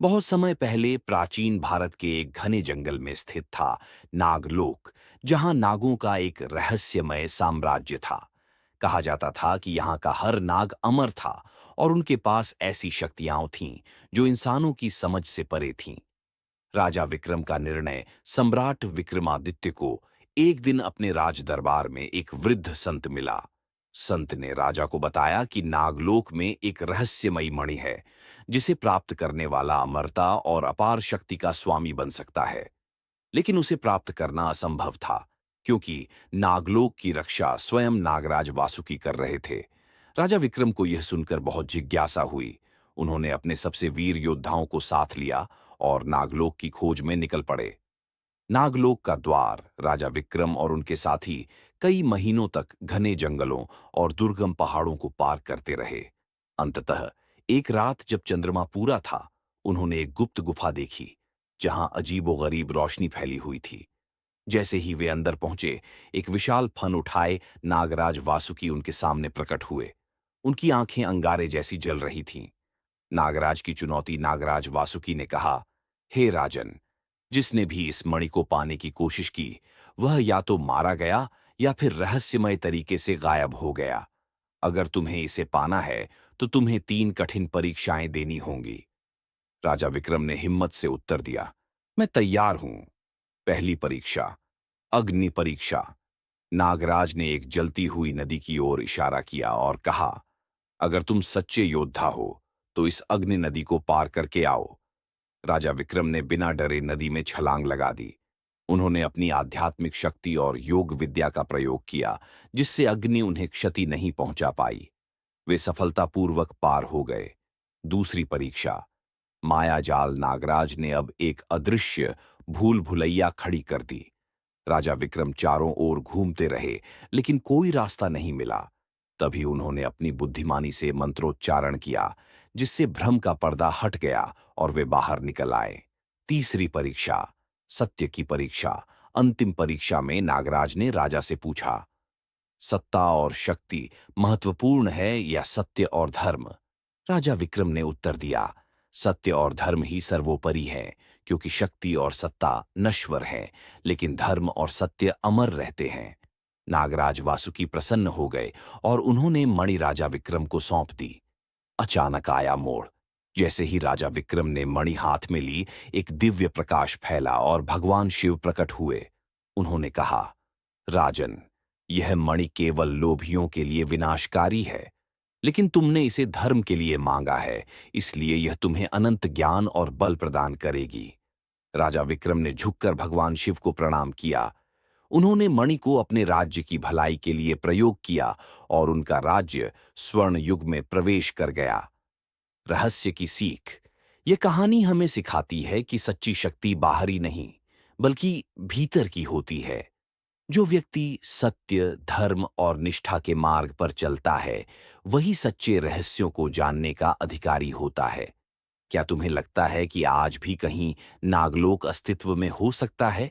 बहुत समय पहले प्राचीन भारत के एक घने जंगल में स्थित था नागलोक, जहां नागों का एक रहस्यमय साम्राज्य था। कहा जाता था कि यहाँ का हर नाग अमर था और उनके पास ऐसी शक्तियां थीं जो इंसानों की समझ से परे थीं। राजा विक्रम का निर्णय सम्राट विक्रमादित्य को एक दिन अपने राज दरबार में एक वृद्ध संत मिला। संत ने राजा को बताया कि नागलोक में एक रहस्यमयी मणि है, जिसे प्राप्त करने वाला अमरता और अपार शक्ति का स्वामी बन सकता है। लेकिन उसे प्राप्त करना असंभव था, क्योंकि नागलोक की रक्षा स्वयं नागराज वासुकी कर रहे थे। राजा विक्रम को यह सुनकर बहुत जिज्ञासा हुई। उन्होंने अपने सबसे वीर योद्धाओं को साथ लिया और नागलोक की खोज में निकल पड़े। नागलोक का द्वार राजा विक्रम और उनके साथी कई महीनों तक घने जंगलों और दुर्गम पहाड़ों को पार करते रहे। अंततः एक रात जब चंद्रमा पूरा था, उन्होंने एक गुप्त गुफा देखी, जहां अजीबोगरीब रोशनी फैली हुई थी। जैसे ही वे अंदर पहुंचे, एक विशाल फन उठाए नागराज वासुकी उनके सामने प्रकट हुए। उनकी आंखें अंगारे जैसी जल रही थीं। नागराज की चुनौती नागराज वासुकी ने कहा, हे राजन, जिसने भी इस मणि को पाने की कोशिश की, वह या तो मारा गया या फिर रहस्यमय तरीके से गायब हो गया। अगर तुम्हें इसे पाना है तो तुम्हें 3 कठिन परीक्षाएं देनी होंगी। राजा विक्रम ने हिम्मत से उत्तर दिया, मैं तैयार हूं। पहली परीक्षा, अग्नि परीक्षा। नागराज ने एक जलती हुई नदी की ओर इशारा किया और कहा, अगर तुम सच्चे योद्धा हो तो इस अग्नि नदी को पार करके आओ। राजा विक्रम ने बिना डरे नदी में छलांग लगा दी। उन्होंने अपनी आध्यात्मिक शक्ति और योग विद्या का प्रयोग किया, जिससे अग्नि उन्हें क्षति नहीं पहुंचा पाई। वे सफलतापूर्वक पार हो गए। दूसरी परीक्षा, मायाजाल। नागराज ने अब एक अदृश्य भूल भुलैया खड़ी कर दी। राजा विक्रम चारों ओर घूमते रहे, लेकिन कोई रास्ता नहीं मिला। तभी उन्होंने अपनी बुद्धिमानी से मंत्रोच्चारण किया, जिससे भ्रम का पर्दा हट गया और वे बाहर निकल आए। तीसरी परीक्षा, सत्य की परीक्षा। अंतिम परीक्षा में नागराज ने राजा से पूछा, सत्ता और शक्ति महत्वपूर्ण है या सत्य और धर्म? राजा विक्रम ने उत्तर दिया, सत्य और धर्म ही सर्वोपरि है, क्योंकि शक्ति और सत्ता नश्वर है, लेकिन धर्म और सत्य अमर रहते हैं। नागराज वासुकी प्रसन्न हो गए और उन्होंने मणि राजा विक्रम को सौंप दी। अचानक आया मोड़। जैसे ही राजा विक्रम ने मणि हाथ में ली, एक दिव्य प्रकाश फैला और भगवान शिव प्रकट हुए। उन्होंने कहा, राजन, यह मणि केवल लोभियों के लिए विनाशकारी है, लेकिन तुमने इसे धर्म के लिए मांगा है, इसलिए यह तुम्हें अनंत ज्ञान और बल प्रदान करेगी। राजा विक्रम ने झुककर भगवान शिव को प्रणाम किया। उन्होंने मणि को अपने राज्य की भलाई के लिए प्रयोग किया और उनका राज्य स्वर्ण युग में प्रवेश कर गया। रहस्य की सीख। यह कहानी हमें सिखाती है कि सच्ची शक्ति बाहरी नहीं, बल्कि भीतर की होती है। जो व्यक्ति सत्य, धर्म और निष्ठा के मार्ग पर चलता है, वही सच्चे रहस्यों को जानने का अधिकारी होता है। क्या तुम्हें लगता है कि आज भी कहीं नागलोक अस्तित्व में हो सकता है?